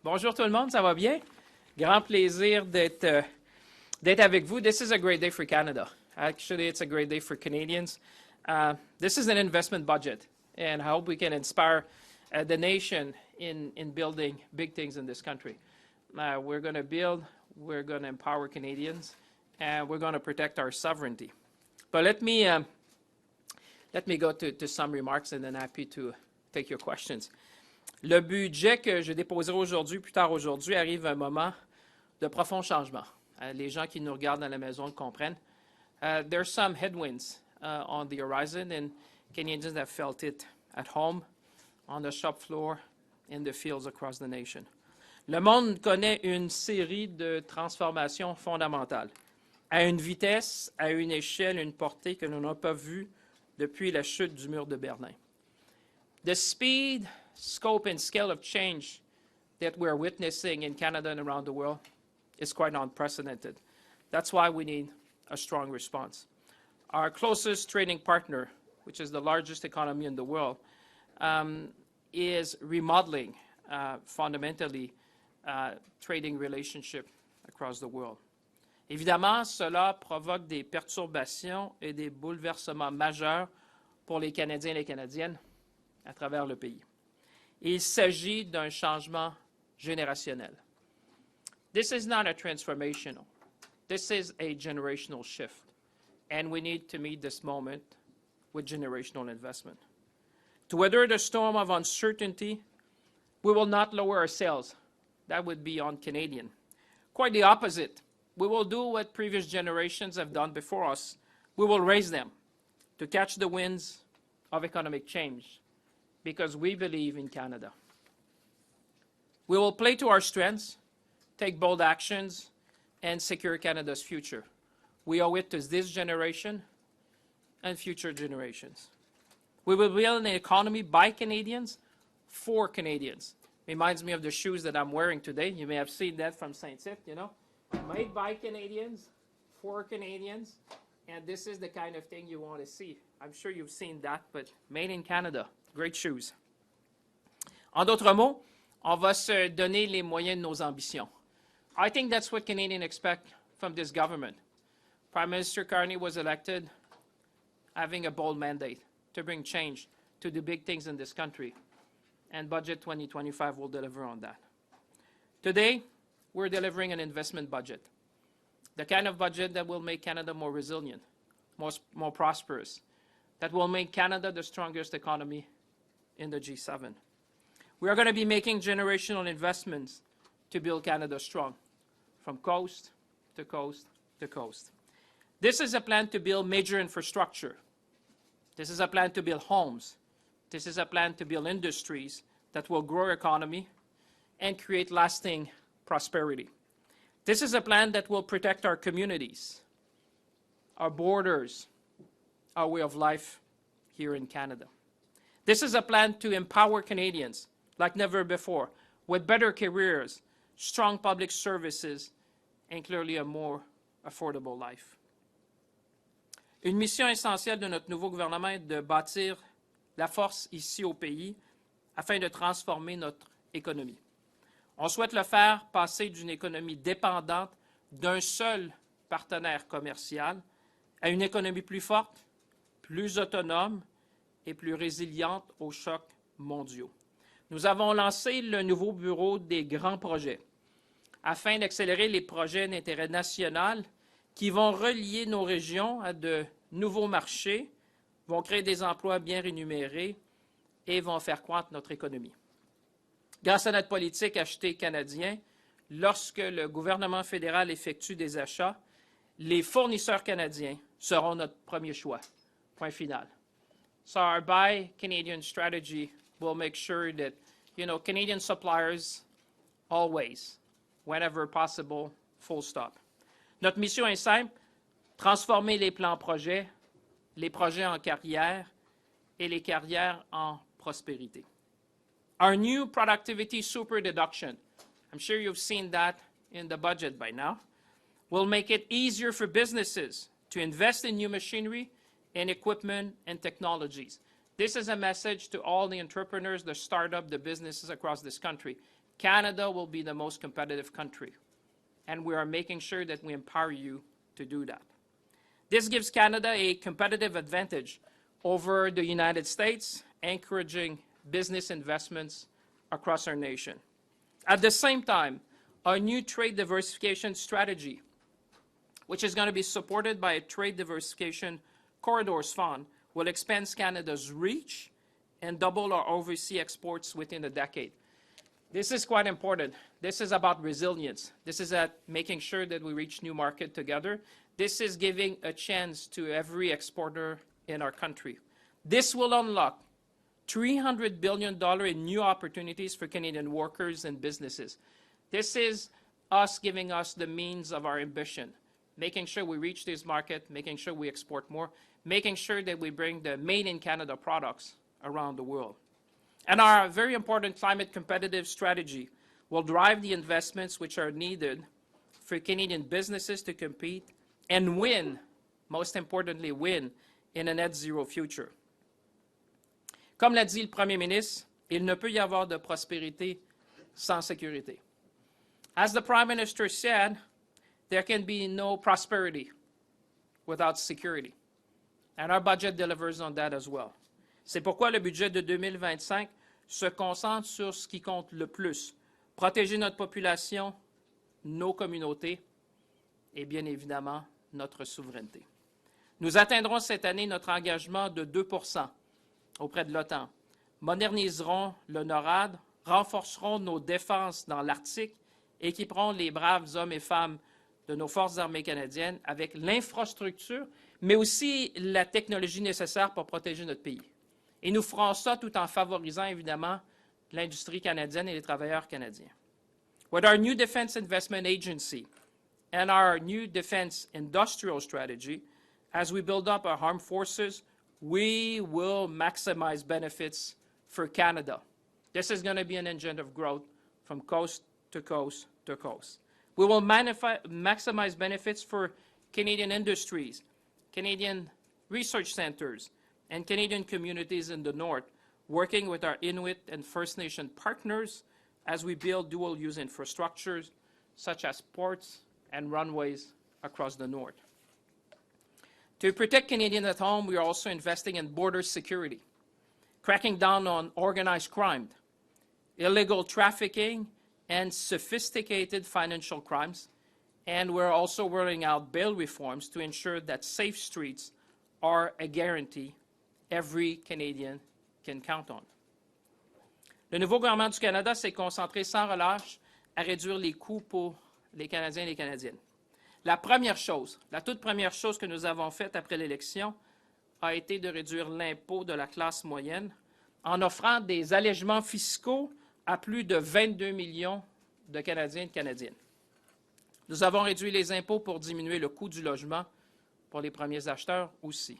Bonjour tout le monde, ça va bien? Grand plaisir d'être avec vous. This is a great day for Canada. Actually, it's a great day for Canadians. This is an investment budget, and I hope we can inspire the nation in building big things in this country. We're going to build, we're going to empower Canadians, and we're going to protect our sovereignty. But let me go to some remarks, and then happy to take your questions. Le budget que je déposerai aujourd'hui, plus tard aujourd'hui, arrive à un moment de profond changement. Les gens qui nous regardent à la maison le comprennent. There's some headwinds on the horizon, and Canadians have felt it at home, on the shop floor, in the fields across the nation. Le monde connaît une série de transformations fondamentales, à une vitesse, à une échelle, une portée que nous n'avons pas vue depuis la chute du mur de Berlin. The speed, scope, and scale of change that we're witnessing in Canada and around the world is quite unprecedented. That's why we need a strong response. Our closest trading partner, which is the largest economy in the world, is remodeling fundamentally trading relationship across the world. Évidemment, cela provoque des perturbations et des bouleversements majeurs pour les Canadiens et les Canadiennes à travers le pays. Il s'agit d'un changement générationnel. This is not a transformational. This is a generational shift. And we need to meet this moment with generational investment. To weather the storm of uncertainty, we will not lower our sails. That would be un-Canadian. Quite the opposite. We will do what previous generations have done before us. We will raise them to catch the winds of economic change, because we believe in Canada. We will play to our strengths, take bold actions, and secure Canada's future. We owe it to this generation and future generations. We will build an economy by Canadians, for Canadians. Reminds me of the shoes that I'm wearing today. You may have seen that from Saint-Tite, you know. Made by Canadians, for Canadians, and this is the kind of thing you want to see. I'm sure you've seen that, but made in Canada. Great shoes. En d'autres mots, on va se donner les moyens de nos ambitions. I think that's what Canadians expect from this government. Prime Minister Carney was elected having a bold mandate to bring change, to do big things in this country, and Budget 2025 will deliver on that. Today, we're delivering an investment budget, the kind of budget that will make Canada more resilient, more prosperous, that will make Canada the strongest economy in the G7. We are going to be making generational investments to build Canada strong, from coast to coast to coast. This is a plan to build major infrastructure. This is a plan to build homes. This is a plan to build industries that will grow our economy and create lasting prosperity. This is a plan that will protect our communities, our borders, our way of life here in Canada. This is a plan to empower Canadians like never before, with better careers, strong public services, and clearly a more affordable life. Une mission essentielle de notre nouveau gouvernement est de bâtir la force ici au pays afin de transformer notre économie. On souhaite le faire passer d'une économie dépendante d'un seul partenaire commercial à une économie plus forte, plus autonome et plus résiliente aux chocs mondiaux. Nous avons lancé le nouveau bureau des grands projets afin d'accélérer les projets d'intérêt national qui vont relier nos régions à de nouveaux marchés, vont créer des emplois bien rémunérés et vont faire croître notre économie. Grâce à notre politique achetée canadien, lorsque le gouvernement fédéral effectue des achats, les fournisseurs canadiens seront notre premier choix. Point final. So our Buy Canadian strategy will make sure that, Canadian suppliers always, whenever possible, full stop. Notre mission est simple, transformer les plans projets en carrières et les carrières en prospérité. Our new productivity super deduction, I'm sure you've seen that in the budget by now, will make it easier for businesses to invest in new machinery and equipment and technologies. This is a message to all the entrepreneurs, the startups, the businesses across this country. Canada will be the most competitive country, and we are making sure that we empower you to do that. This gives Canada a competitive advantage over the United States, encouraging business investments across our nation. At the same time, our new trade diversification strategy, which is going to be supported by a Trade Diversification Corridors Fund, will expand Canada's reach and double our overseas exports within a decade. This is quite important. This is about resilience. This is at making sure that we reach new markets together. This is giving a chance to every exporter in our country. This will unlock $300 billion in new opportunities for Canadian workers and businesses. This is us giving us the means of our ambition, making sure we reach this market, making sure we export more, making sure that we bring the Made in Canada products around the world. And our very important climate competitive strategy will drive the investments which are needed for Canadian businesses to compete and win, most importantly, win in a net zero future. Comme l'a dit le Premier ministre, il ne peut y avoir de prospérité sans sécurité. As the Prime Minister said, there can be no prosperity without security. And our budget delivers on that as well. C'est pourquoi le budget de 2025 se concentre sur ce qui compte le plus, protéger notre population, nos communautés et bien évidemment notre souveraineté. Nous atteindrons cette année notre engagement de 2 % auprès de l'OTAN, moderniserons le NORAD, renforcerons nos défenses dans l'Arctique, équiperons les braves hommes et femmes de nos forces armées canadiennes avec l'infrastructure, mais aussi la technologie nécessaire pour protéger notre pays. Et nous ferons ça tout en favorisant, évidemment, l'industrie canadienne et les travailleurs canadiens. With our new Defense Investment Agency and our new Defense Industrial Strategy, as we build up our armed forces, we will maximize benefits for Canada. This is going to be an engine of growth from coast to coast to coast. We will maximize benefits for Canadian industries, Canadian research centers, and Canadian communities in the North, working with our Inuit and First Nation partners as we build dual-use infrastructures, such as ports and runways across the North. To protect Canadians at home, we are also investing in border security, cracking down on organized crime, illegal trafficking, and sophisticated financial crimes, and we're also rolling out bail reforms to ensure that safe streets are a guarantee every Canadian can count on. Le nouveau gouvernement du Canada s'est concentré sans relâche à réduire les coûts pour les Canadiens et les Canadiennes. La toute première chose que nous avons faite après l'élection a été de réduire l'impôt de la classe moyenne en offrant des allègements fiscaux à plus de 22 millions de Canadiens et de Canadiennes. Nous avons réduit les impôts pour diminuer le coût du logement pour les premiers acheteurs aussi.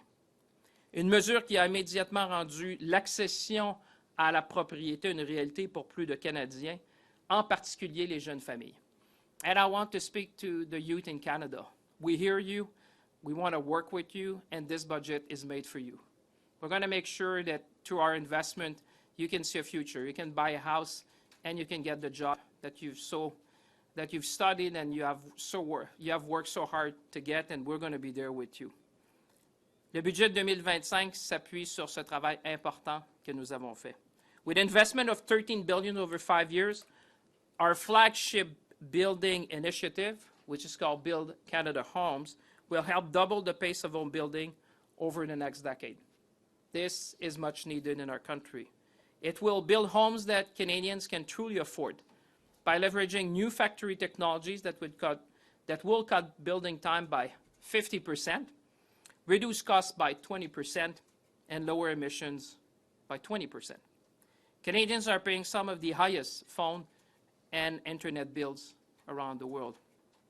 Une mesure qui a immédiatement rendu l'accession à la propriété une réalité pour plus de Canadiens, en particulier les jeunes familles. And I want to speak to the youth in Canada. We hear you, we want to work with you, and this budget is made for you. We're going to make sure that through our investment, you can see a future. You can buy a house, and you can get the job that you've studied and you have worked so hard to get, and we're going to be there with you. Le budget 2025 s'appuie sur ce travail important que nous avons fait. With investment of $13 billion over 5 years, our flagship building initiative, which is called Build Canada Homes, will help double the pace of home building over the next decade. This is much needed in our country. It will build homes that Canadians can truly afford by leveraging new factory technologies that will cut building time by 50%, reduce costs by 20%, and lower emissions by 20%. Canadians are paying some of the highest phone and internet bills around the world.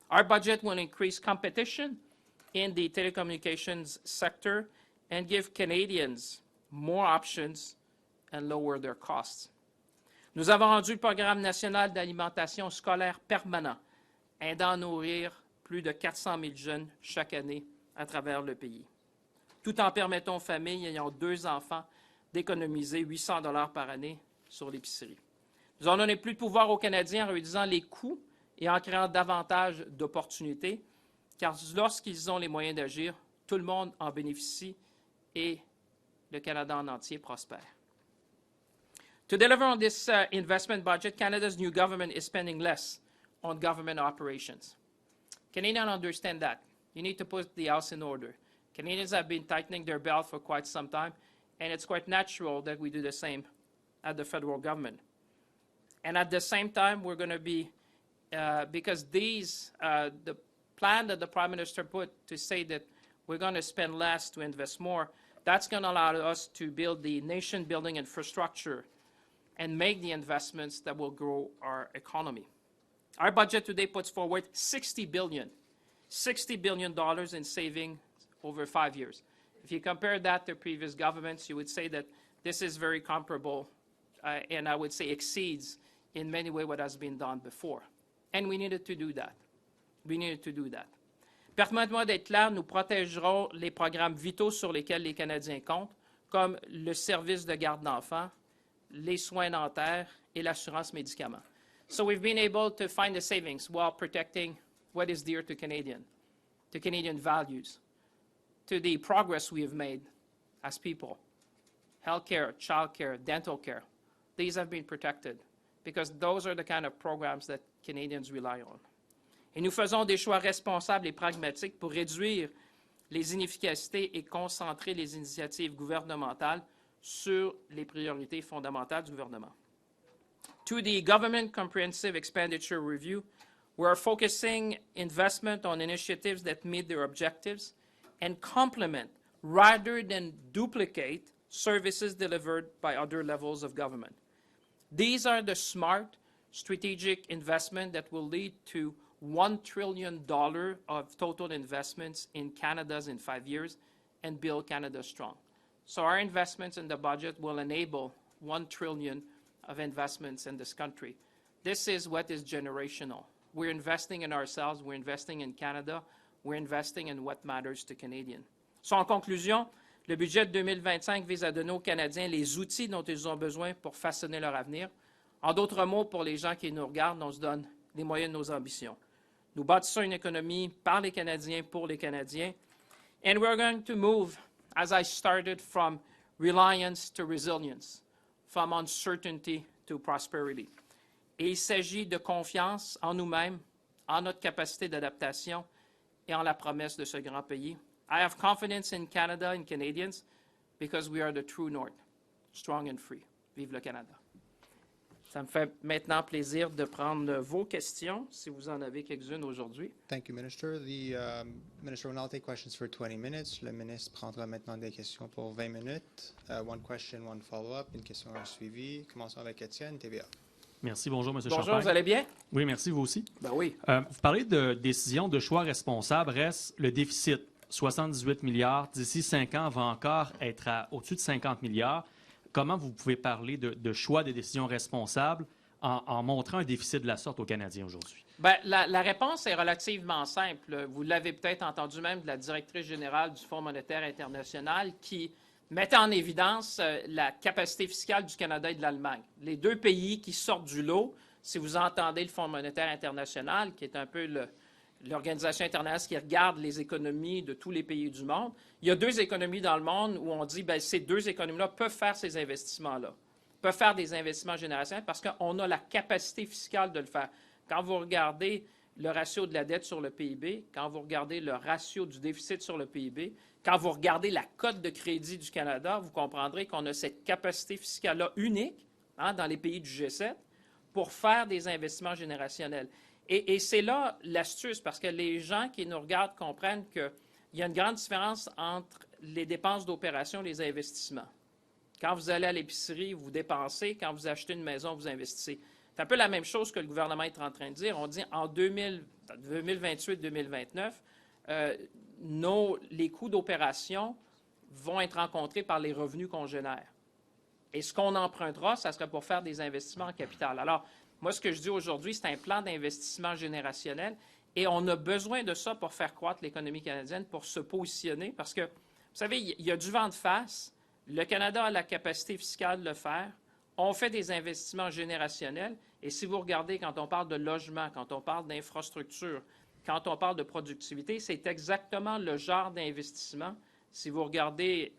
Our budget will increase competition in the telecommunications sector and give Canadians more options and lower their costs. Nous avons rendu le Programme national d'alimentation scolaire permanent, aidant à nourrir plus de 400 000 jeunes chaque année à travers le pays, tout en permettant aux familles ayant 2 enfants d'économiser $800 par année sur l'épicerie. Nous allons donner plus de pouvoir aux Canadiens en réduisant les coûts et en créant davantage d'opportunités, car lorsqu'ils ont les moyens d'agir, tout le monde en bénéficie et le Canada en entier prospère. To deliver on this investment budget, Canada's new government is spending less on government operations. Canadians understand that. You need to put the house in order. Canadians have been tightening their belt for quite some time, and it's quite natural that we do the same at the federal government. And at the same time, we're going to be, because the plan that the Prime Minister put to say that we're going to spend less to invest more, that's going to allow us to build the nation-building infrastructure and make the investments that will grow our economy. Our budget today puts forward $60 billion in saving over 5 years. If you compare that to previous governments, you would say that this is very comparable, and I would say exceeds in many ways what has been done before. And we needed to do that. We needed to do that. Permettez-moi d'être clair, nous protégerons les programmes vitaux sur lesquels les Canadiens comptent, comme le service de garde d'enfants, les soins dentaires et l'assurance médicaments. So we've been able to find the savings while protecting what is dear to Canadian values, to the progress we have made as people. Healthcare, childcare, dental care, these have been protected because those are the kind of programs that Canadians rely on. Et nous faisons des choix responsables et pragmatiques pour réduire les inefficacités et concentrer les initiatives gouvernementales sur les priorités fondamentales du gouvernement. To the Government Comprehensive Expenditure Review, we are focusing investment on initiatives that meet their objectives and complement rather than duplicate services delivered by other levels of government. These are the smart, strategic investment that will lead to $1 trillion of total investments in Canada's in 5 years and build Canada strong. So our investments in the budget will enable $1 trillion of investments in this country. This is what is generational. We're investing in ourselves, we're investing in Canada, we're investing in what matters to Canadians. So en conclusion, le budget de 2025 vise à donner aux Canadiens les outils dont ils ont besoin pour façonner leur avenir. En d'autres mots, pour les gens qui nous regardent, on se donne les moyens de nos ambitions. Nous bâtissons une économie par les Canadiens, pour les Canadiens. And we're going to move, as I started, from reliance to resilience, from uncertainty to prosperity. Et il s'agit de confiance en nous-mêmes, en notre capacité d'adaptation et en la promesse de ce grand pays. I have confidence in Canada and Canadians because we are the true North, strong and free. Vive le Canada. Ça me fait maintenant plaisir de prendre vos questions, si vous en avez quelques-unes aujourd'hui. Thank you, Minister. The Minister will now take questions for 20 minutes. Le ministre prendra maintenant des questions pour 20 minutes. One question, one follow-up. Une question, un suivi. Commençons avec Étienne, TVA. Merci. Bonjour, M. Champagne. Bonjour, vous allez bien? Oui, merci. Vous aussi? Ben oui. Vous parlez de décision de choix responsable. Reste le déficit, 78 milliards. D'ici 5 ans, va encore être au-dessus de 50 milliards. Comment vous pouvez parler de choix de décisions responsables en montrant un déficit de la sorte aux Canadiens aujourd'hui? Bien, la réponse est relativement simple. Vous l'avez peut-être entendu même de la directrice générale du Fonds monétaire international qui mettait en évidence la capacité fiscale du Canada et de l'Allemagne. Les deux pays qui sortent du lot, si vous entendez le Fonds monétaire international, qui est un peu l'organisation internationale qui regarde les économies de tous les pays du monde, il y a deux économies dans le monde où on dit que ces deux économies-là peuvent faire ces investissements-là, peuvent faire des investissements générationnels parce qu'on a la capacité fiscale de le faire. Quand vous regardez le ratio de la dette sur le PIB, quand vous regardez le ratio du déficit sur le PIB, quand vous regardez la cote de crédit du Canada, vous comprendrez qu'on a cette capacité fiscale-là unique dans les pays du G7 pour faire des investissements générationnels. Et c'est là l'astuce, parce que les gens qui nous regardent comprennent qu'il y a une grande différence entre les dépenses d'opération et les investissements. Quand vous allez à l'épicerie, vous dépensez. Quand vous achetez une maison, vous investissez. C'est un peu la même chose que le gouvernement est en train de dire. On dit en 2028-2029, les coûts d'opération vont être rencontrés par les revenus qu'on génère. Et ce qu'on empruntera, ça serait pour faire des investissements en capital. Alors, moi, ce que je dis aujourd'hui, c'est un plan d'investissement générationnel et on a besoin de ça pour faire croître l'économie canadienne, pour se positionner parce que, vous savez, il y a du vent de face. Le Canada a la capacité fiscale de le faire. on fait des investissements générationnels. Et si vous regardez, quand on parle de logement, quand on parle d'infrastructure, quand on parle de productivité, c'est exactement le genre d'investissement. Si vous regardez,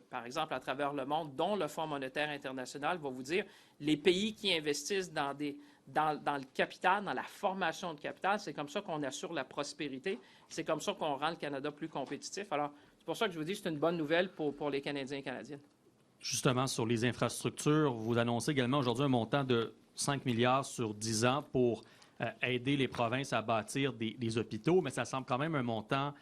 par exemple, à travers le monde, dont le Fonds monétaire international va vous dire, les pays qui investissent dans le capital, dans la formation de capital, c'est comme ça qu'on assure la prospérité. C'est comme ça qu'on rend le Canada plus compétitif. Alors, c'est pour ça que je vous dis que c'est une bonne nouvelle pour les Canadiens et Canadiennes. Justement, sur les infrastructures, vous annoncez également aujourd'hui un montant de 5 milliards sur 10 ans pour aider les provinces à bâtir des hôpitaux, mais ça semble quand même un montant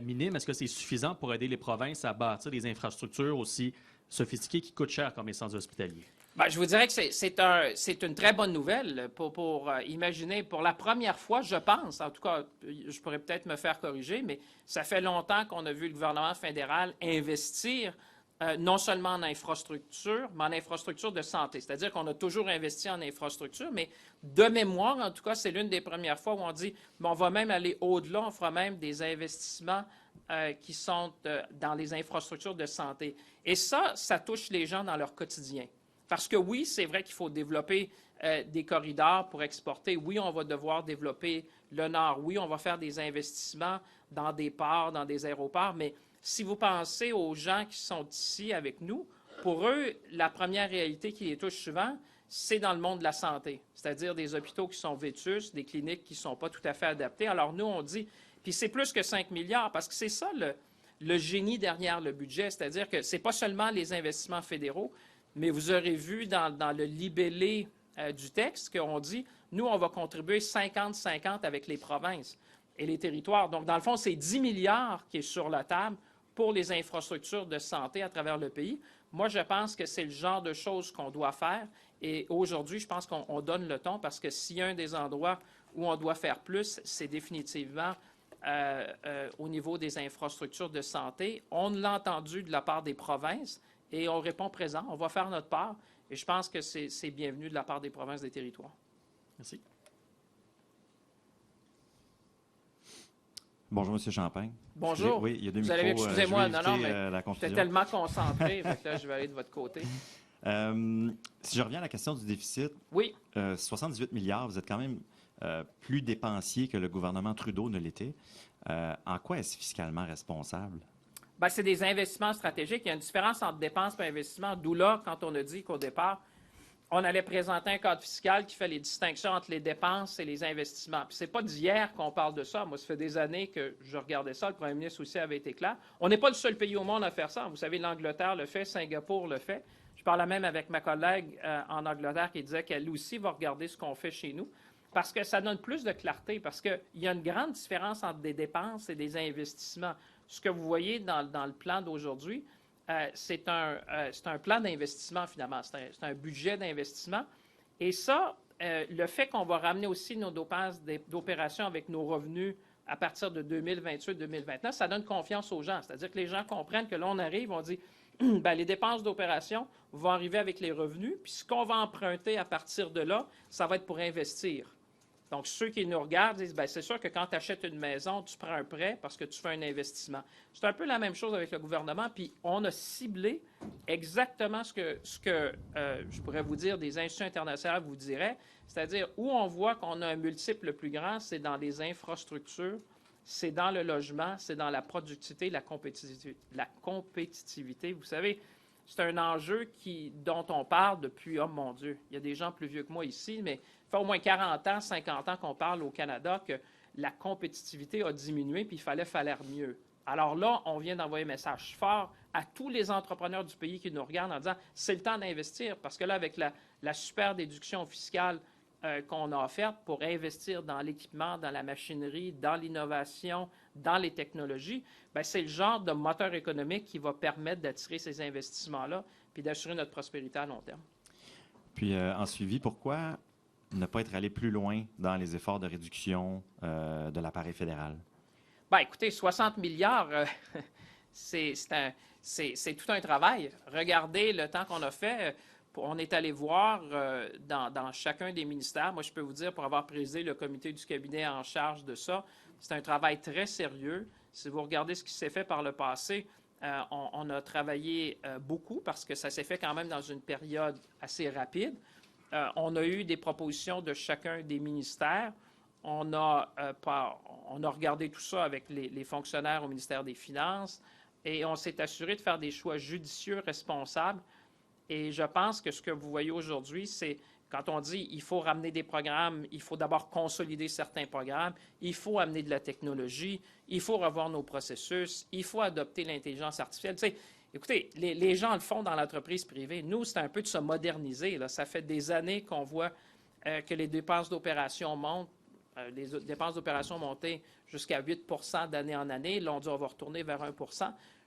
minime. Est-ce que c'est suffisant pour aider les provinces à bâtir des infrastructures aussi sophistiquées qui coûtent cher comme les centres hospitaliers? Bien, je vous dirais que c'est une très bonne nouvelle pour imaginer, pour la première fois, je pense, en tout cas, je pourrais peut-être me faire corriger, mais ça fait longtemps qu'on a vu le gouvernement fédéral investir non seulement en infrastructure, mais en infrastructure de santé. C'est-à-dire qu'on a toujours investi en infrastructure, mais de mémoire, en tout cas, c'est l'une des premières fois où on dit, mais on va même aller au-delà, on fera même des investissements qui sont dans les infrastructures de santé. Et ça touche les gens dans leur quotidien. Parce que oui, c'est vrai qu'il faut développer des corridors pour exporter. Oui, on va devoir développer le Nord. Oui, on va faire des investissements dans des ports, dans des aéroports, mais si vous pensez aux gens qui sont ici avec nous, pour eux, la première réalité qui les touche souvent, c'est dans le monde de la santé, c'est-à-dire des hôpitaux qui sont vétustes, des cliniques qui ne sont pas tout à fait adaptées. Alors nous, on dit, puis c'est plus que 5 milliards, parce que c'est ça le génie derrière le budget, c'est-à-dire que ce n'est pas seulement les investissements fédéraux, mais vous aurez vu dans le libellé du texte qu'on dit, nous, on va contribuer 50-50 avec les provinces et les territoires. Donc, dans le fond, c'est 10 milliards qui est sur la table pour les infrastructures de santé à travers le pays. Moi, je pense que c'est le genre de choses qu'on doit faire. Et aujourd'hui, je pense qu'on donne le ton parce que s'il y a un des endroits où on doit faire plus, c'est définitivement au niveau des infrastructures de santé. On l'a entendu de la part des provinces et on répond présent. On va faire notre part. Et je pense que c'est bienvenu de la part des provinces et des territoires. Merci. Bonjour, M. Champagne. Bonjour. Oui, il y a deux Vous micros. allez excusez-moi, non, mais la j'étais confusion. tellement concentré, fait que là, je vais aller de votre côté. Si je reviens à la question du déficit, Oui. 78 milliards, vous êtes quand même plus dépensier que le gouvernement Trudeau ne l'était. En quoi est-ce fiscalement responsable? Bien, c'est des investissements stratégiques. Il y a une différence entre dépenses et investissements. D'où là, quand on a dit qu'au départ, on allait présenter un cadre fiscal qui fait les distinctions entre les dépenses et les investissements. Puis c'est pas d'hier qu'on parle de ça. Moi, ça fait des années que je regardais ça. Le premier ministre aussi avait été clair. On n'est pas le seul pays au monde à faire ça. Vous savez, l'Angleterre le fait, Singapour le fait. Je parlais même avec ma collègue en Angleterre qui disait qu'elle aussi va regarder ce qu'on fait chez nous parce que ça donne plus de clarté, parce qu'il y a une grande différence entre des dépenses et des investissements. Ce que vous voyez dans le plan d'aujourd'hui, c'est un plan d'investissement, finalement. C'est un budget d'investissement. Et ça, le fait qu'on va ramener aussi nos dépenses d'opération avec nos revenus à partir de 2028-2029, ça donne confiance aux gens. C'est-à-dire que les gens comprennent que là, on arrive, on dit, bien, les dépenses d'opération vont arriver avec les revenus, puis ce qu'on va emprunter à partir de là, ça va être pour investir. Donc, ceux qui nous regardent disent, bien, c'est sûr que quand tu achètes une maison, tu prends un prêt parce que tu fais un investissement. C'est un peu la même chose avec le gouvernement, puis on a ciblé exactement ce que je pourrais vous dire, des institutions internationales vous diraient, c'est-à-dire où on voit qu'on a un multiple le plus grand, c'est dans les infrastructures, c'est dans le logement, c'est dans la productivité, la compétitivité. Vous savez, c'est un enjeu dont on parle depuis, oh mon Dieu, il y a des gens plus vieux que moi ici, mais ça fait au moins 40 ans, 50 ans qu'on parle au Canada que la compétitivité a diminué puis il fallait faire mieux. Alors là, on vient d'envoyer un message fort à tous les entrepreneurs du pays qui nous regardent en disant c'est le temps d'investir parce que là, avec la super déduction fiscale qu'on a offerte pour investir dans l'équipement, dans la machinerie, dans l'innovation, dans les technologies, bien, c'est le genre de moteur économique qui va permettre d'attirer ces investissements-là puis d'assurer notre prospérité à long terme. Puis, en suivi, pourquoi ne pas être allé plus loin dans les efforts de réduction de l'appareil fédéral? Bien, écoutez, 60 milliards, c'est tout un travail. Regardez le temps qu'on a fait. On est allé voir dans chacun des ministères. Moi, je peux vous dire, pour avoir présidé le comité du cabinet en charge de ça, c'est un travail très sérieux. Si vous regardez ce qui s'est fait par le passé, On a travaillé beaucoup parce que ça s'est fait quand même dans une période assez rapide. On a eu des propositions de chacun des ministères. On a regardé tout ça avec les fonctionnaires au ministère des Finances et on s'est assuré de faire des choix judicieux, responsables. Et je pense que ce que vous voyez aujourd'hui, c'est quand on dit il faut ramener des programmes, il faut d'abord consolider certains programmes, il faut amener de la technologie, il faut revoir nos processus, il faut adopter l'intelligence artificielle. Tu sais, écoutez, les gens le font dans l'entreprise privée. Nous, c'est un peu de se moderniser. Là. Ça fait des années qu'on voit que les dépenses d'opération montent. Les dépenses d'opération montaient jusqu'à 8 d'année en année. Là, on dit on va retourner vers 1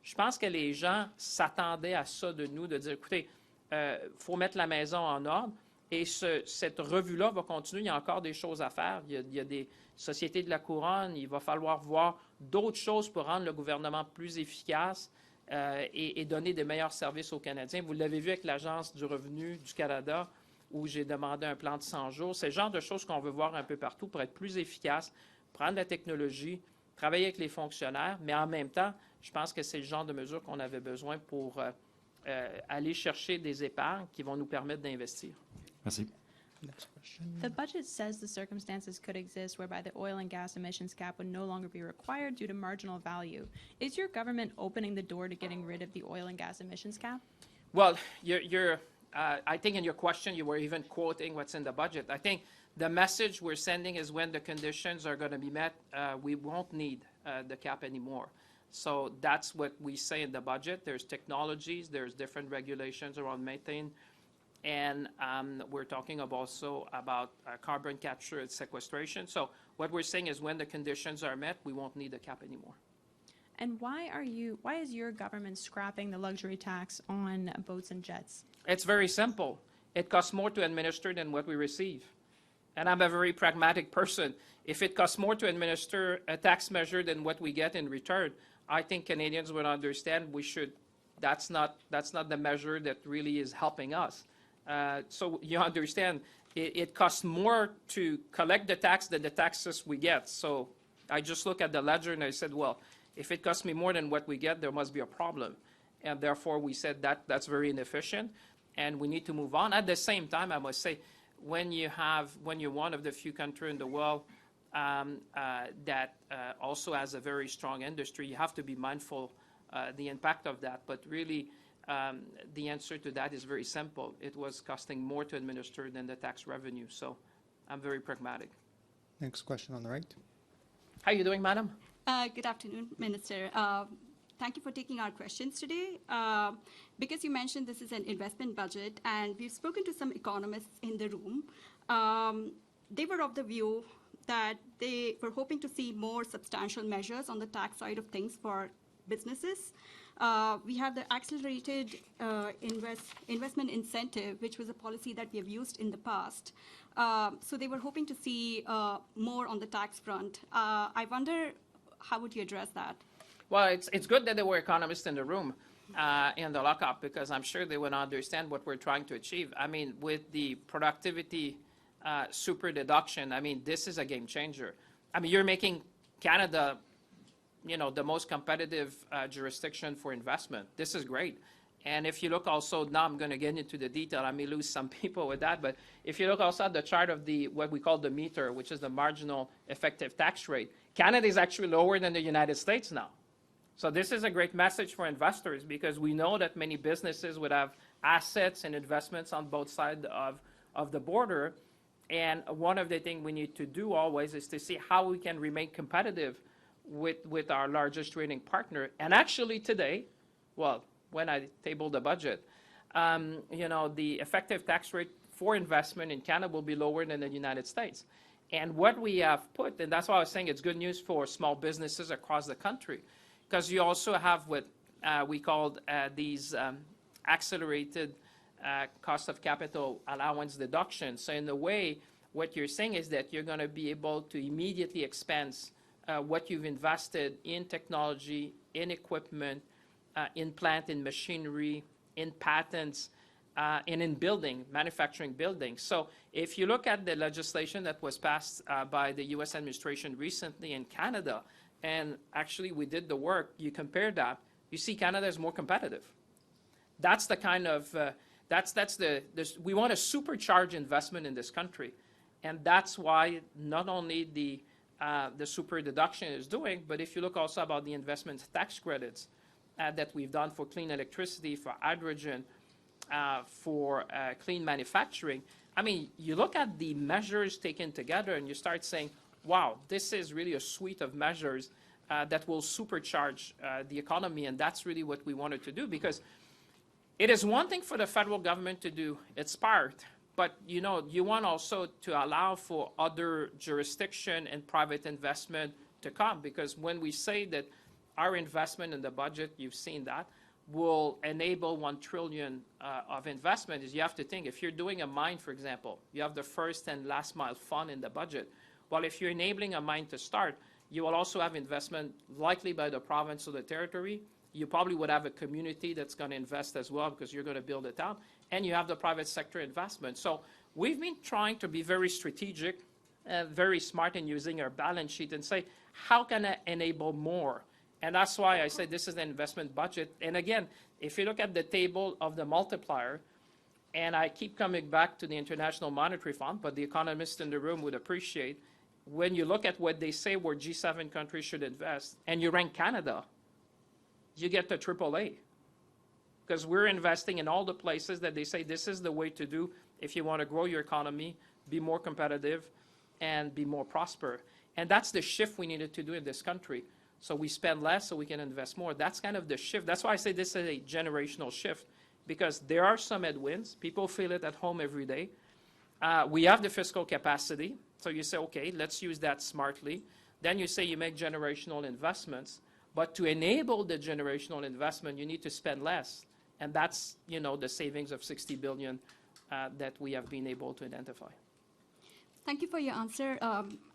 Je pense que les gens s'attendaient à ça de nous, de dire, écoutez, il faut mettre la maison en ordre. Et cette revue-là va continuer. Il y a encore des choses à faire. Il y a des sociétés de la couronne. Il va falloir voir d'autres choses pour rendre le gouvernement plus efficace et donner de meilleurs services aux Canadiens. Vous l'avez vu avec l'Agence du revenu du Canada, où j'ai demandé un plan de 100 jours. C'est le genre de choses qu'on veut voir un peu partout pour être plus efficace, prendre la technologie, travailler avec les fonctionnaires, mais en même temps, je pense que c'est le genre de mesures qu'on avait besoin pour aller chercher des épargnes qui vont nous permettre d'investir. Merci. Next question. The budget says the circumstances could exist whereby the oil and gas emissions cap would no longer be required due to marginal value. Is your government opening the door to getting rid of the oil and gas emissions cap? Well, I think in your question you were even quoting what's in the budget. I think the message we're sending is when the conditions are going to be met, we won't need the cap anymore. So that's what we say in the budget. There's technologies, there's different regulations around methane, and we're talking also about carbon capture and sequestration. So what we're saying is when the conditions are met, we won't need the cap anymore. And why is your government scrapping the luxury tax on boats and jets? It's very simple. It costs more to administer than what we receive. And I'm a very pragmatic person. If it costs more to administer a tax measure than what we get in return, I think Canadians would understand that's not the measure that really is helping us. So you understand, it costs more to collect the tax than the taxes we get. So I just look at the ledger and I said, well, if it costs me more than what we get, there must be a problem. And therefore, we said that's very inefficient, and we need to move on. At the same time, I must say, when you're one of the few countries in the world that also has a very strong industry, you have to be mindful the impact of that. But really, the answer to that is very simple. It was costing more to administer than the tax revenue. So I'm very pragmatic. Next question on the right. How are you doing, madam? Good afternoon, Minister. Thank you for taking our questions today. Because you mentioned this is an investment budget, and we've spoken to some economists in the room, they were of the view that they were hoping to see more substantial measures on the tax side of things for businesses. We have the accelerated investment incentive, which was a policy that we have used in the past. So they were hoping to see more on the tax front. I wonder, how would you address that? Well, it's good that there were economists in the room in the lockup, because I'm sure they would understand what we're trying to achieve. I mean, with the productivity super deduction, I mean, this is a game changer. I mean, you're making Canada, the most competitive jurisdiction for investment. This is great. And if you look also, now I'm going to get into the detail, I may lose some people with that, but if you look also at the chart of what we call the meter, which is the marginal effective tax rate, Canada is actually lower than the United States now. So this is a great message for investors, because we know that many businesses would have assets and investments on both sides of the border. And one of the things we need to do always is to see how we can remain competitive with our largest trading partner. And actually today, well, when I tabled the budget, the effective tax rate for investment in Canada will be lower than the United States. And what we have put, and that's why I was saying it's good news for small businesses across the country, because you also have what we called these accelerated cost of capital allowance deductions. So in a way, what you're saying is that you're going to be able to immediately expense what you've invested in technology, in equipment, in plant, in machinery, in patents, and in manufacturing buildings. So if you look at the legislation that was passed by the U.S. administration recently in Canada, and actually we did the work, you compare that, you see Canada is more competitive. That's the kind of, we want to supercharge investment in this country. And that's why not only the super deduction is doing, but if you look also about the investment tax credits that we've done for clean electricity, for hydrogen, for clean manufacturing, I mean, you look at the measures taken together and you start saying, wow, this is really a suite of measures that will supercharge the economy, and that's really what we wanted to do, because it is one thing for the federal government to do its part, but you know, you want also to allow for other jurisdiction and private investment to come, because when we say that our investment in the budget, you've seen that, will enable $1 trillion of investment, is you have to think, if you're doing a mine, for example, you have the first and last mile fund in the budget. Well, if you're enabling a mine to start, you will also have investment likely by the province or the territory. You probably would have a community that's going to invest as well, because you're going to build it out. And you have the private sector investment. So we've been trying to be very strategic, very smart in using our balance sheet and say, how can I enable more? And that's why I say this is an investment budget. And again, if you look at the table of the multiplier, and I keep coming back to the International Monetary Fund, but the economists in the room would appreciate, when you look at what they say where G7 countries should invest, and you rank Canada, you get the AAA. Because we're investing in all the places that they say this is the way to do if you want to grow your economy, be more competitive, and be more prosper. And that's the shift we needed to do in this country. So we spend less so we can invest more. That's kind of the shift. That's why I say this is a generational shift, because there are some headwinds. People feel it at home every day. We have the fiscal capacity. So you say, okay, let's use that smartly. Then you say you make generational investments. But to enable the generational investment, you need to spend less. And that's, you know, the savings of $60 billion that we have been able to identify. Thank you for your answer.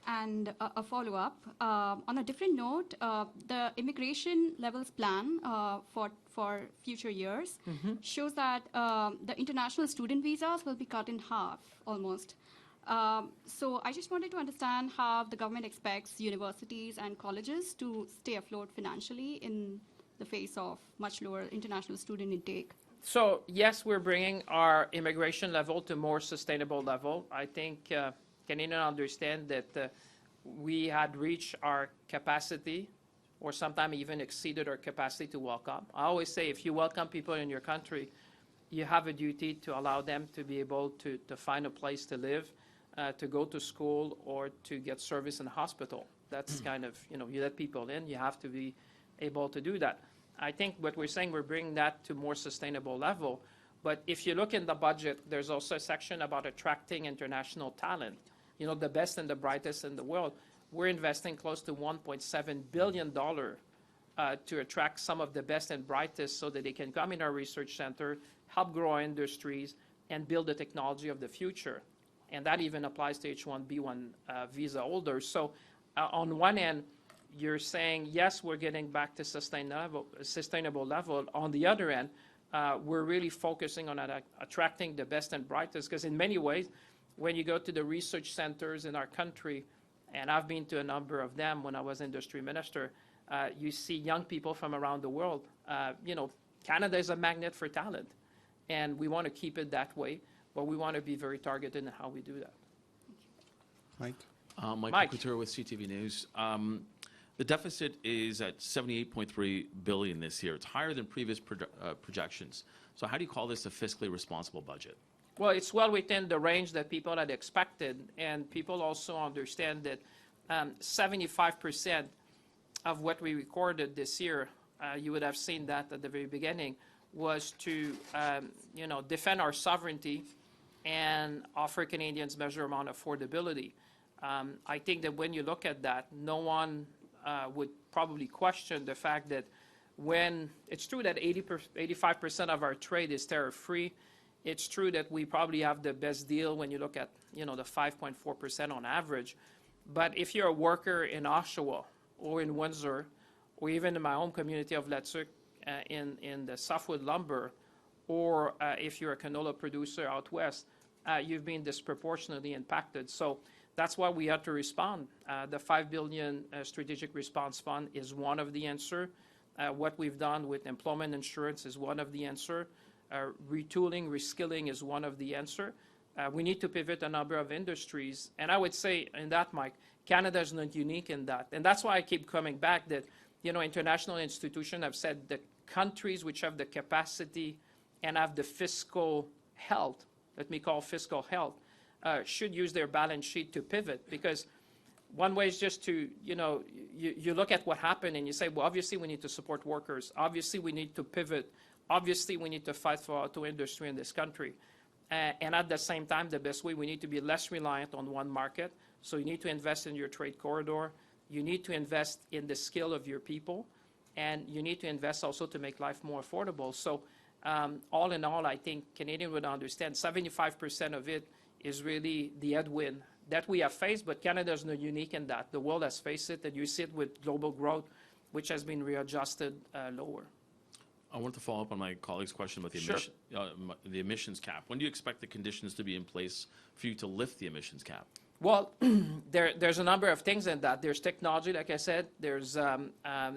And a follow-up. On a different note, the immigration levels plan for future years shows that the international student visas will be cut in half, almost. So I just wanted to understand how the government expects universities and colleges to stay afloat financially in the face of much lower international student intake. So yes, we're bringing our immigration level to more sustainable level. I think Canadians understand that we had reached our capacity, or sometimes even exceeded our capacity to welcome. I always say, if you welcome people in your country, you have a duty to allow them to be able to find a place to live, to go to school, or to get service in the hospital. That's kind of, you know, you let people in, you have to be able to do that. I think what we're saying, we're bringing that to more sustainable level. But if you look in the budget, there's also a section about attracting international talent. You know, the best and the brightest in the world. We're investing close to $1.7 billion to attract some of the best and brightest so that they can come in our research center, help grow our industries, and build the technology of the future. And that even applies to H-1B1 visa holders. So on one end, you're saying, yes, we're getting back to sustainable level. On the other end, we're really focusing on attracting the best and brightest, because in many ways, when you go to the research centers in our country, and I've been to a number of them when I was industry minister, you see young people from around the world. You know, Canada is a magnet for talent, and we want to keep it that way, but we want to be very targeted in how we do that. Mike? Mike Couture with CTV News. The deficit is at $78.3 billion this year. It's higher than previous projections. So how do you call this a fiscally responsible budget? Well, it's well within the range that people had expected, and people also understand that 75% of what we recorded this year, you would have seen that at the very beginning, was to you know, defend our sovereignty and offer Canadians measure amount of affordability. I think that when you look at that, no one would probably question the fact that when it's true that 85% of our trade is tariff-free, it's true that we probably have the best deal when you look at, you know, the 5.4% on average. But if you're a worker in Oshawa or in Windsor, or even in my home community of Latuc in the softwood lumber, or if you're a canola producer out west, you've been disproportionately impacted. So that's why we had to respond. The $5 billion Strategic Response Fund is one of the answers. What we've done with employment insurance is one of the answer. Retooling, reskilling is one of the answer. We need to pivot a number of industries. And I would say in that, Mike, Canada is not unique in that. And that's why I keep coming back that, international institutions have said that countries which have the capacity and have the fiscal health, let me call fiscal health, should use their balance sheet to pivot. Because one way is just to, you look at what happened and you say, well, obviously we need to support workers. Obviously we need to pivot. Obviously we need to fight for auto industry in this country. And at the same time, the best way, we need to be less reliant on one market. So you need to invest in your trade corridor. You need to invest in the skill of your people. And you need to invest also to make life more affordable. So all in all, I think Canadians would understand 75% of it is really the headwind that we have faced, but Canada is not unique in that. The world has faced it, and you see it with global growth, which has been readjusted lower. I want to follow up on my colleague's question about the emissions cap. When do you expect the conditions to be in place for you to lift the emissions cap? Well, there's a number of things in that. There's technology, like I said. There's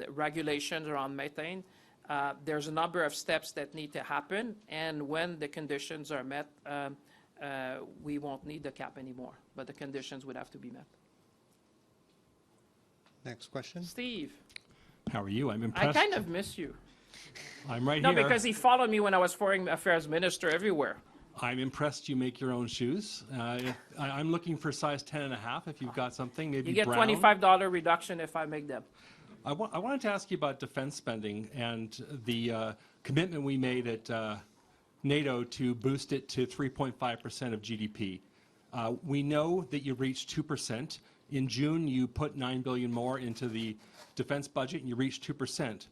regulations around methane. There's a number of steps that need to happen, and when the conditions are met, we won't need the cap anymore, but the conditions would have to be met. Next question. Steve. How are you? I'm impressed. I kind of miss you. I'm right No, here. because he followed me when I was Foreign Affairs Minister everywhere. I'm impressed you make your own shoes. I'm looking for size 10.5 if you've got something, maybe You get brown. $25 reduction if I make them. I wanted to ask you about defense spending and the commitment we made at NATO to boost it to 3.5% of GDP. We know that you reached 2%. In June, you put $9 billion more into the defense budget, and you reached 2%.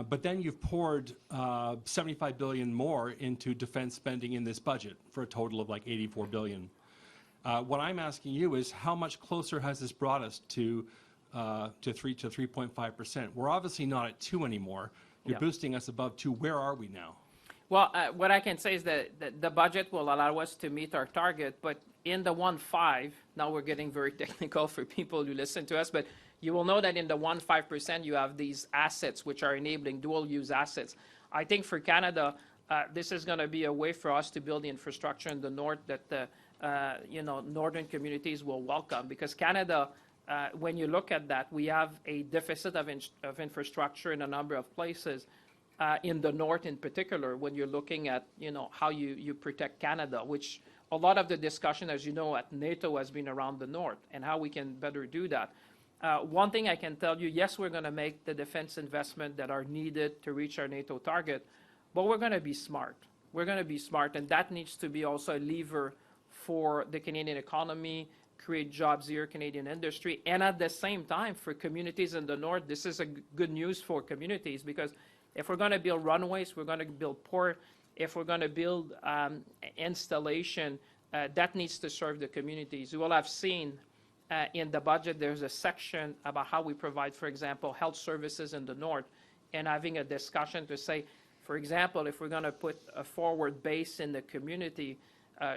But then you've poured $75 billion more into defense spending in this budget for a total of like $84 billion. What I'm asking you is, how much closer has this brought us to 3.5%? We're obviously not at 2 anymore. You're boosting us above 2. Where are we now? Well, what I can say is that the budget will allow us to meet our target, but in the 1.5, now we're getting very technical for people who listen to us, but you will know that in the 1.5%, you have these assets which are enabling dual-use assets. I think for Canada, this is going to be a way for us to build the infrastructure in the north that the northern communities will welcome. Because Canada, when you look at that, we have a deficit of infrastructure in a number of places. In the north in particular, when you're looking at how you protect Canada, which a lot of the discussion, as you know, at NATO has been around the north and how we can better do that. One thing I can tell you, yes, we're going to make the defense investment that are needed to reach our NATO target, but we're going to be smart. We're going to be smart, and that needs to be also a lever for the Canadian economy, create jobs here, Canadian industry, and at the same time, for communities in the north, this is a good news for communities, because if we're going to build runways, we're going to build port, if we're going to build installation, that needs to serve the communities. You will have seen in the budget, there's a section about how we provide, for example, health services in the north, and having a discussion to say, for example, if we're going to put a forward base in the community,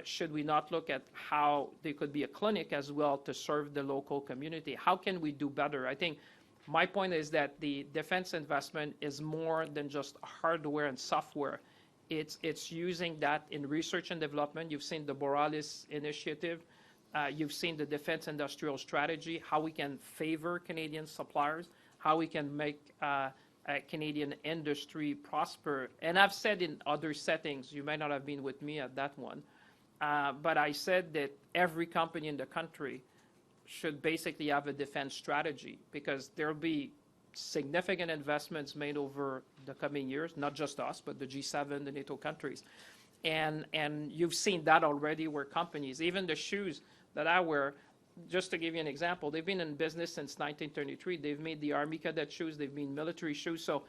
should we not look at how there could be a clinic as well to serve the local community? How can we do better? I think my point is that the defense investment is more than just hardware and software. It's using that in research and development. You've seen the Borealis initiative. You've seen the defense industrial strategy, how we can favor Canadian suppliers, how we can make Canadian industry prosper. And I've said in other settings, you may not have been with me at that one, but I said that every company in the country should basically have a defense strategy, because there'll be significant investments made over the coming years, not just us, but the G7, the NATO countries. And you've seen that already where companies, even the shoes that I wear, just to give you an example, they've been in business since 1933. They've made the Army Cadet shoes. They've made military shoes. So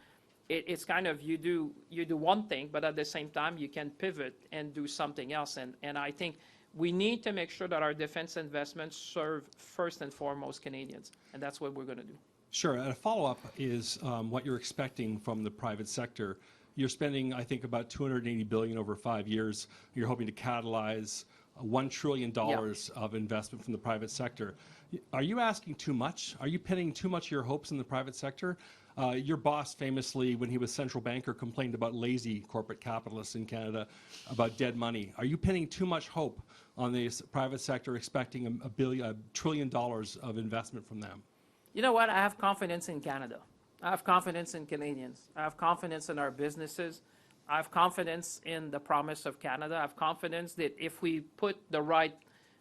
it's kind of you do one thing, but at the same time, you can pivot and do something else. And I think we need to make sure that our defense investments serve first and foremost Canadians. And that's what we're going to do. Sure. And a follow-up is what you're expecting from the private sector. You're spending, I think, about $280 billion over 5 years. You're hoping to catalyze $1 trillion of investment from the private sector. Are you asking too much? Are you pinning too much of your hopes in the private sector? Your boss famously, when he was central banker, complained about lazy corporate capitalists in Canada, about dead money. Are you pinning too much hope on the private sector, expecting $1 trillion of investment from them? You know what? I have confidence in Canada. I have confidence in Canadians. I have confidence in our businesses. I have confidence in the promise of Canada. I have confidence that if we put the right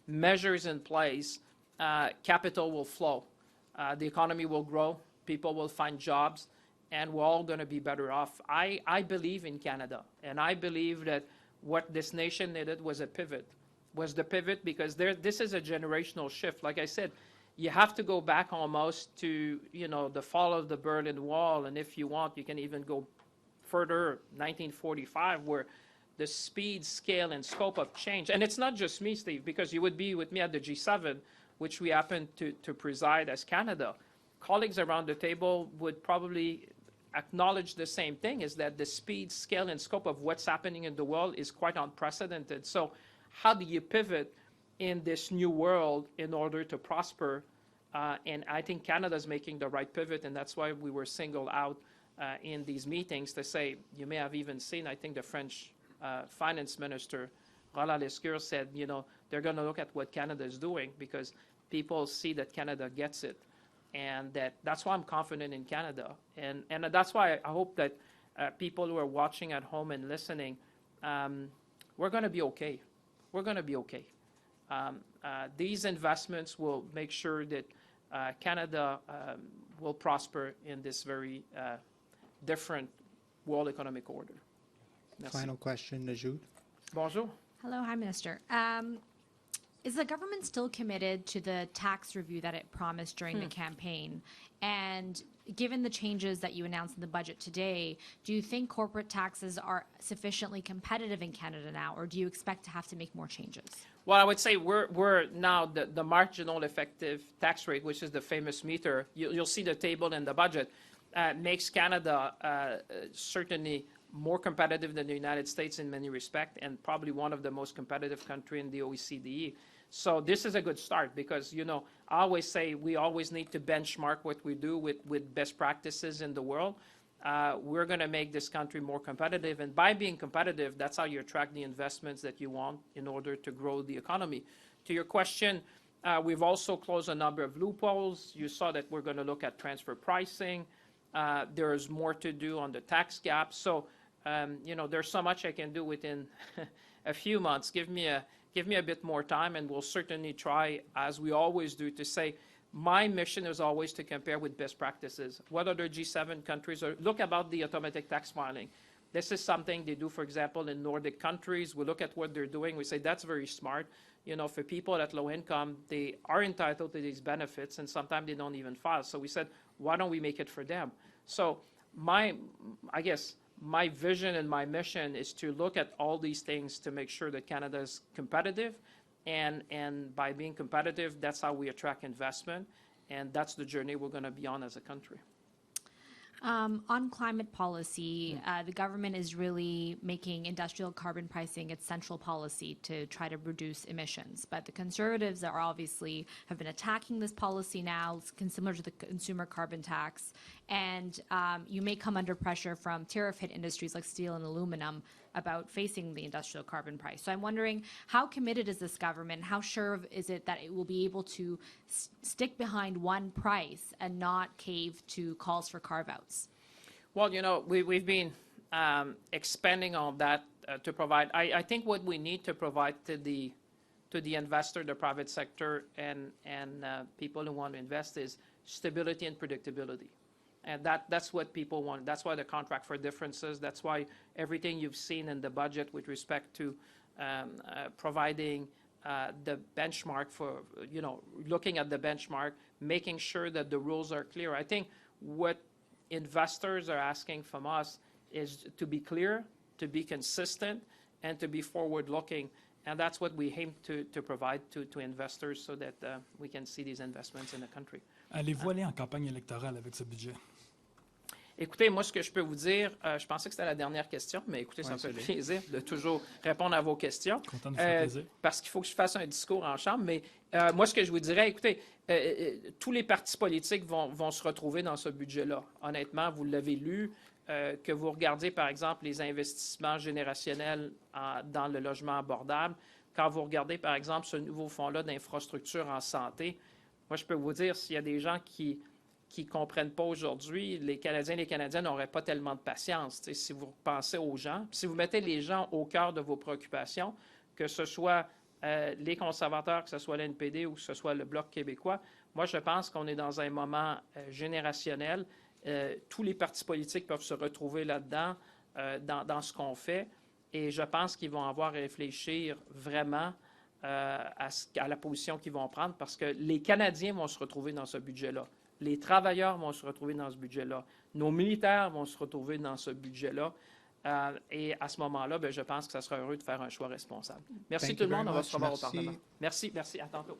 measures in place, capital will flow. The economy will grow. People will find jobs, and we're all going to be better off. I believe in Canada, and I believe that what this nation needed was a pivot. Was the pivot because this is a generational shift. Like I said, you have to go back almost to, the fall of the Berlin Wall, and if you want, you can even go further, 1945, where the speed, scale, and scope of change, and it's not just me, Steve, because you would be with me at the G7, which we happen to preside as Canada. Colleagues around the table would probably acknowledge the same thing, is that the speed, scale, and scope of what's happening in the world is quite unprecedented. So how do you pivot in this new world in order to prosper? And I think Canada's making the right pivot, and that's why we were singled out in these meetings to say, you may have even seen, I think the French finance minister, Roland Lescure, said, they're going to look at what Canada is doing because people see that Canada gets it. And that's why I'm confident in Canada. And that's why I hope that people who are watching at home and listening, we're going to be okay. We're going to be okay. These investments will make sure that Canada will prosper in this very different world economic order. Merci. Final question, Jude. Bonjour. Hello, hi, Minister. Is the government still committed to the tax review that it promised during the campaign? And given the changes that you announced in the budget today, do you think corporate taxes are sufficiently competitive in Canada now, or do you expect to have to make more changes? Well, I would say we're now the marginal effective tax rate, which is the famous meter. You'll see the table in the budget, makes Canada certainly more competitive than the United States in many respects, and probably one of the most competitive countries in the OECD. So this is a good start because, I always say we always need to benchmark what we do with best practices in the world. We're going to make this country more competitive. And by being competitive, that's how you attract the investments that you want in order to grow the economy. To your question, we've also closed a number of loopholes. You saw that we're going to look at transfer pricing. There's more to do on the tax gap. So, there's so much I can do within a few months. Give me a bit more time, and we'll certainly try, as we always do, to say my mission is always to compare with best practices. What other G7 countries are? Look about the automatic tax filing. This is something they do, for example, in Nordic countries. We look at what they're doing. We say that's very smart. For people at low income, they are entitled to these benefits, and sometimes they don't even file. So we said, why don't we make it for them? So my vision and my mission is to look at all these things to make sure that Canada is competitive. And by being competitive, that's how we attract investment. And that's the journey we're going to be on as a country. On climate policy, the government is really making industrial carbon pricing its central policy to try to reduce emissions. But the Conservatives are obviously have been attacking this policy now, similar to the consumer carbon tax. And you may come under pressure from tariff-hit industries like steel and aluminum about facing the industrial carbon price. So I'm wondering, how committed is this government? How sure is it that it will be able to stick behind one price and not cave to calls for carve-outs? Well, we've been expanding on that to provide. I think what we need to provide to the investor, the private sector, and people who want to invest is stability and predictability. And that's what people want. That's why the contract for differences. That's why everything you've seen in the budget with respect to providing the benchmark for, looking at the benchmark, making sure that the rules are clear. I think what investors are asking from us is to be clear, to be consistent, and to be forward-looking. And that's what we aim to provide to investors so that we can see these investments in the country. Allez-vous aller en campagne électorale avec ce budget? Écoutez, moi, ce que je peux vous dire, je pensais que c'était la dernière question, mais écoutez, ça me fait plaisir de toujours répondre à vos questions. Content de vous faire plaisir. Parce qu'il faut que je fasse un discours en chambre. Mais moi, ce que je vous dirais, écoutez, tous les partis politiques vont se retrouver dans ce budget-là. Honnêtement, vous l'avez lu, que vous regardez, par exemple, les investissements générationnels dans le logement abordable. Quand vous regardez, par exemple, ce nouveau fonds-là d'infrastructure en santé, moi, je peux vous dire, s'il y a des gens qui ne comprennent pas aujourd'hui, les Canadiens et les Canadiennes n'auraient pas tellement de patience. T'sais, si vous pensez aux gens, si vous mettez les gens au cœur de vos préoccupations, que ce soit les conservateurs, que ce soit l'NPD ou que ce soit le Bloc québécois, moi, je pense qu'on est dans un moment générationnel. Tous les partis politiques peuvent se retrouver là-dedans, dans ce qu'on fait. Et je pense qu'ils vont avoir à réfléchir vraiment à la position qu'ils vont prendre parce que les Canadiens vont se retrouver dans ce budget-là. Les travailleurs vont se retrouver dans ce budget-là. Nos militaires vont se retrouver dans ce budget-là. Et à ce moment-là, je pense que ça sera heureux de faire un choix responsable. Merci tout le monde. On va se revoir au Parlement. Merci. À tantôt.